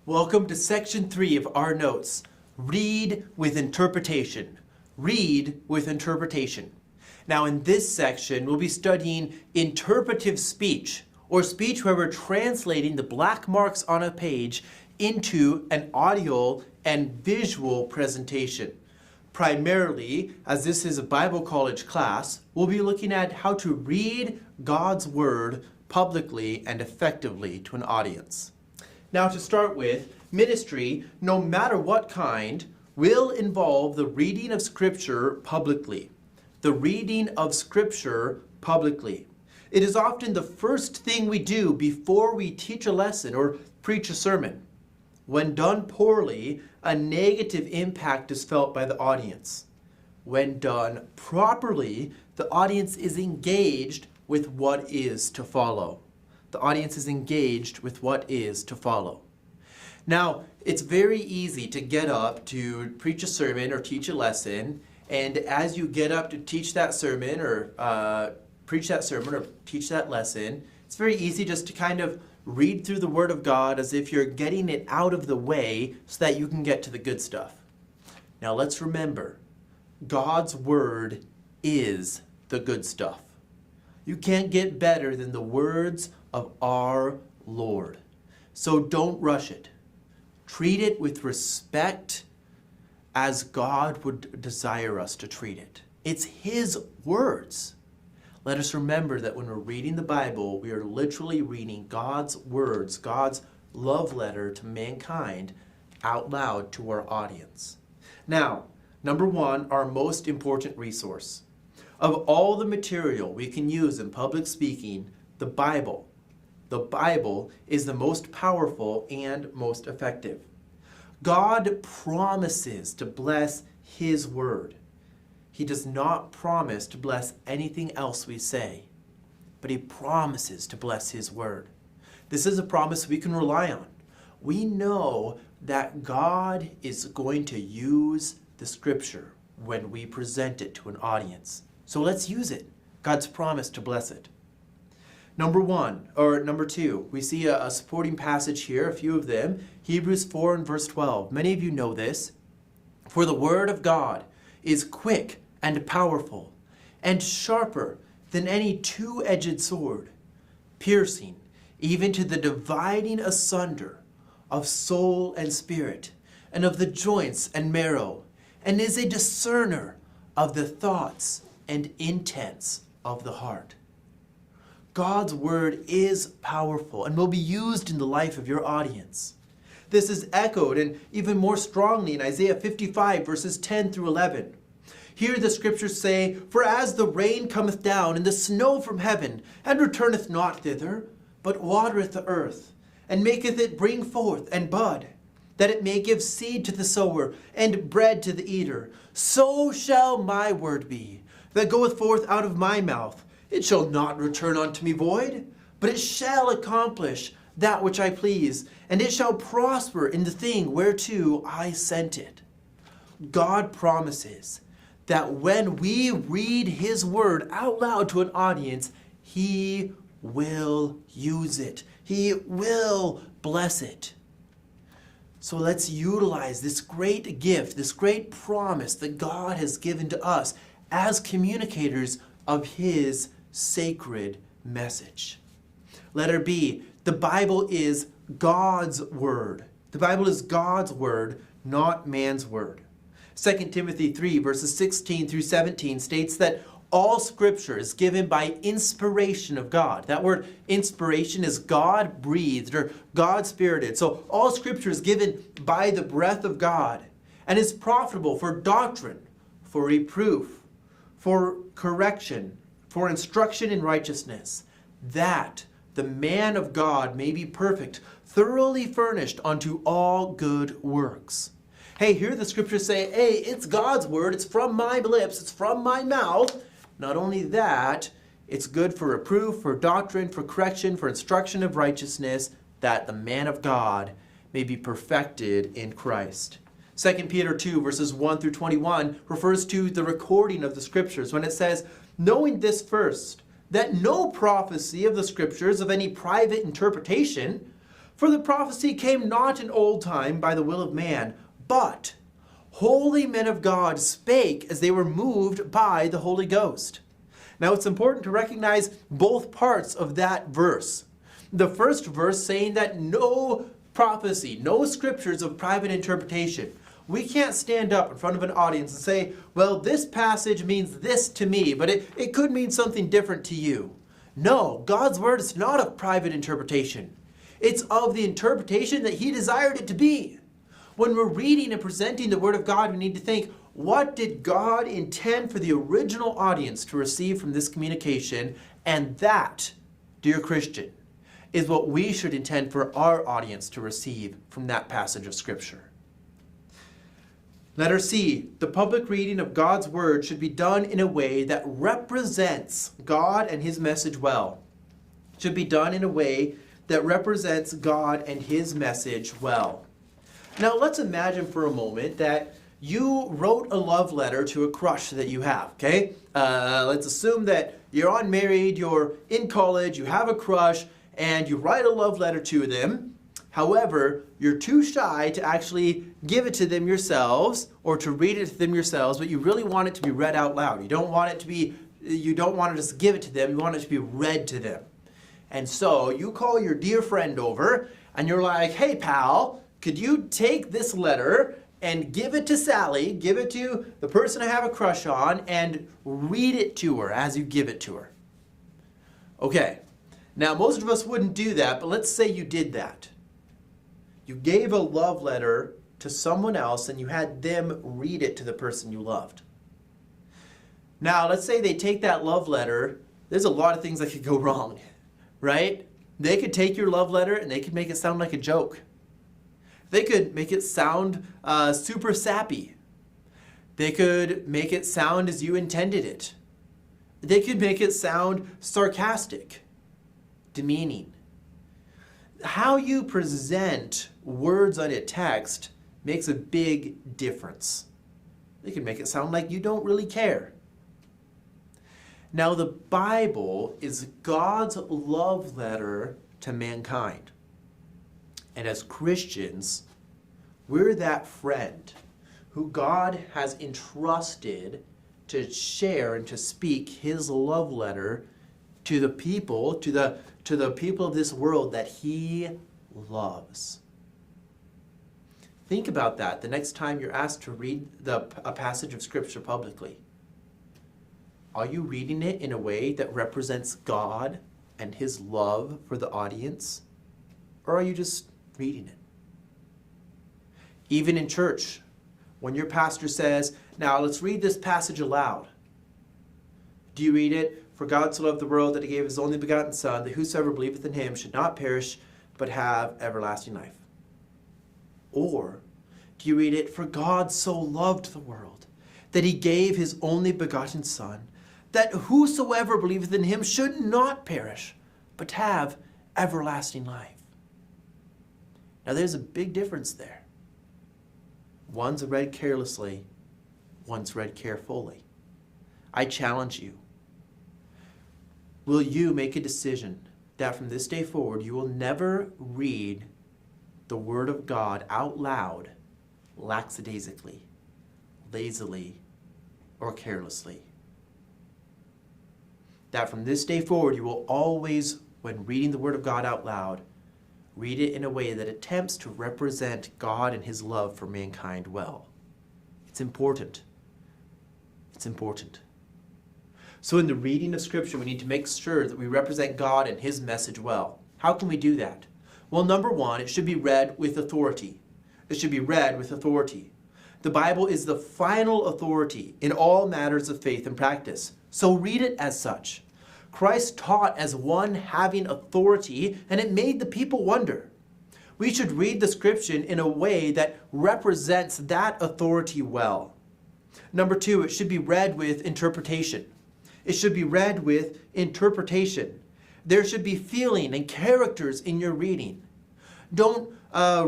Welcome to section 3 of our notes. Read with interpretation. Read with interpretation. Now in this section, we'll be studying interpretive speech, or speech where we're translating the black marks on a page into an audio and visual presentation. Primarily, as this is a Bible college class, we'll be looking at how to read God's Word publicly and effectively to an audience. Now to start with, ministry, no matter what kind, will involve the reading of Scripture publicly. The reading of Scripture publicly. It is often the first thing we do before we teach a lesson or preach a sermon. When done poorly, a negative impact is felt by the audience. When done properly, the audience is engaged with what is to follow. The audience is engaged with what is to follow. Now, it's very easy to get up to preach a sermon or teach a lesson, and as you get up to teach that sermon or preach that sermon or teach that lesson, it's very easy just to kind of read through the Word of God as if you're getting it out of the way so that you can get to the good stuff. Now let's remember, God's Word is the good stuff. You can't get better than the words of our Lord. So don't rush it. Treat it with respect as God would desire us to treat it. It's His words. Let us remember that when we're reading the Bible, we are literally reading God's words, God's love letter to mankind out loud to our audience. Now, number one, our most important resource. Of all the material we can use in public speaking, the Bible is the most powerful and most effective. God promises to bless His Word. He does not promise to bless anything else we say, but He promises to bless His Word. This is a promise we can rely on. We know that God is going to use the Scripture when we present it to an audience. So let's use it. God's promise to bless it. Number two, we see a supporting passage here, a few of them. Hebrews 4 and verse 12. Many of you know this. For the Word of God is quick and powerful, and sharper than any two-edged sword, piercing even to the dividing asunder of soul and spirit, and of the joints and marrow, and is a discerner of the thoughts and intents of the heart. God's Word is powerful and will be used in the life of your audience. This is echoed and even more strongly in Isaiah 55 verses 10 through 11. Here the Scriptures say, For as the rain cometh down and the snow from heaven, and returneth not thither, but watereth the earth, and maketh it bring forth and bud, that it may give seed to the sower, and bread to the eater, so shall my word be, that goeth forth out of my mouth. It shall not return unto me void, but it shall accomplish that which I please, and it shall prosper in the thing whereto I sent it. God promises that when we read His Word out loud to an audience, He will use it. He will bless it. So let's utilize this great gift, this great promise that God has given to us as communicators of His sacred message. Letter B, the Bible is God's Word. The Bible is God's Word, not man's word. 2 Timothy 3 verses 16 through 17 states that all Scripture is given by inspiration of God. That word inspiration is God-breathed or God-spirited. So all Scripture is given by the breath of God and is profitable for doctrine, for reproof, for correction, for instruction in righteousness, that the man of God may be perfect, thoroughly furnished unto all good works. Hey, here the Scriptures say, hey, it's God's Word, it's from my lips, it's from my mouth. Not only that, it's good for reproof, for doctrine, for correction, for instruction of righteousness, that the man of God may be perfected in Christ. 2 Peter 2 verses 1 through 21 refers to the recording of the Scriptures when it says, knowing this first, that no prophecy of the Scriptures of any private interpretation, For the prophecy came not in old time by the will of man, but holy men of God spake as they were moved by the Holy Ghost. Now it's important to recognize both parts of that verse. The first verse saying that no prophecy, no scriptures of private interpretation. We can't stand up in front of an audience and say, well, this passage means this to me, but it could mean something different to you. No, God's word is not of private interpretation. It's of the interpretation that he desired it to be. When we're reading and presenting the word of God, we need to think, what did God intend for the original audience to receive from this communication? And that, dear Christian, is what we should intend for our audience to receive from that passage of Scripture. Letter C, the public reading of God's word should be done in a way that represents God and his message well. It should be done in a way that represents God and his message well. Now let's imagine for a moment that you wrote a love letter to a crush that you have, okay? Let's assume that you're unmarried, you're in college, you have a crush, and you write a love letter to them. However, you're too shy to actually give it to them yourselves or to read it to them yourselves, but you really want it to be read out loud. You don't want to just give it to them, you want it to be read to them. And so you call your dear friend over and you're like, hey pal, could you take this letter and give it to Sally, give it to the person I have a crush on, and read it to her as you give it to her? Okay, now most of us wouldn't do that, but let's say you did that. You gave a love letter to someone else and you had them read it to the person you loved. Now, let's say they take that love letter. There's a lot of things that could go wrong, right? They could take your love letter and they could make it sound like a joke. They could make it sound super sappy. They could make it sound as you intended it. They could make it sound sarcastic, demeaning. How you present words on a text makes a big difference. They can make it sound like you don't really care. Now, the Bible is God's love letter to mankind. And as Christians, we're that friend who God has entrusted to share and to speak his love letter to the people, to the people of this world that he loves. Think about that the next time you're asked to read a passage of Scripture publicly. Are you reading it in a way that represents God and his love for the audience? Or are you just reading it? Even in church, when your pastor says, now let's read this passage aloud. Do you read it? For God so loved the world that he gave his only begotten Son, that whosoever believeth in him should not perish, but have everlasting life. Or do you read it? For God so loved the world that he gave his only begotten Son, that whosoever believeth in him should not perish, but have everlasting life. Now there's a big difference there. One's read carelessly, one's read carefully. I challenge you. Will you make a decision that from this day forward you will never read the Word of God out loud, lackadaisically, lazily, or carelessly? That from this day forward you will always, when reading the Word of God out loud, read it in a way that attempts to represent God and his love for mankind well. It's important. It's important. So in the reading of Scripture, we need to make sure that we represent God and his message well. How can we do that? Well, number one, it should be read with authority. It should be read with authority. The Bible is the final authority in all matters of faith and practice. So read it as such. Christ taught as one having authority, and it made the people wonder. We should read the Scripture in a way that represents that authority well. Number two, it should be read with interpretation. It should be read with interpretation. There should be feeling and characters in your reading. Don't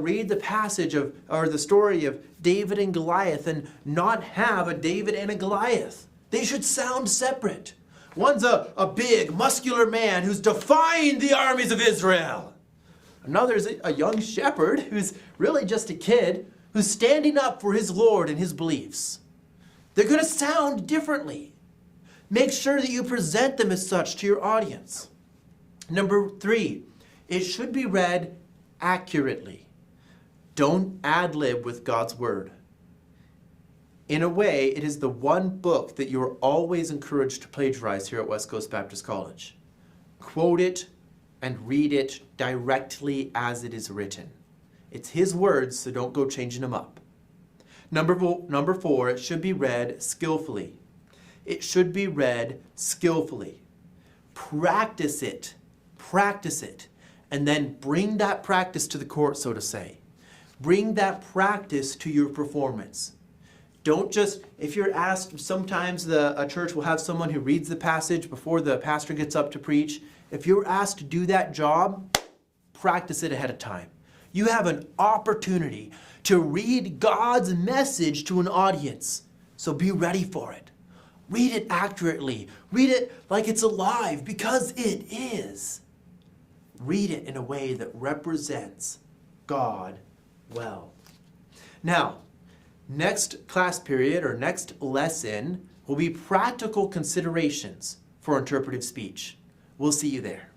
read the passage or the story of David and Goliath and not have a David and a Goliath. They should sound separate. One's a big, muscular man who's defying the armies of Israel. Another is a young shepherd who's really just a kid who's standing up for his Lord and his beliefs. They're going to sound differently. Make sure that you present them as such to your audience. Number 3, it should be read accurately. Don't ad-lib with God's word. In a way, it is the one book that you're always encouraged to plagiarize here at West Coast Baptist College. Quote it and read it directly as it is written. It's his words, so don't go changing them up. Number 4, it should be read skillfully. It should be read skillfully. Practice it, and then bring that practice to the court, so to say. Bring that practice to your performance. Don't just, if you're asked, sometimes a church will have someone who reads the passage before the pastor gets up to preach. If you're asked to do that job, practice it ahead of time. You have an opportunity to read God's message to an audience, so be ready for it. Read it accurately. Read it like it's alive, because it is. Read it in a way that represents God well. Now, next class period or next lesson will be practical considerations for interpretive speech. We'll see you there.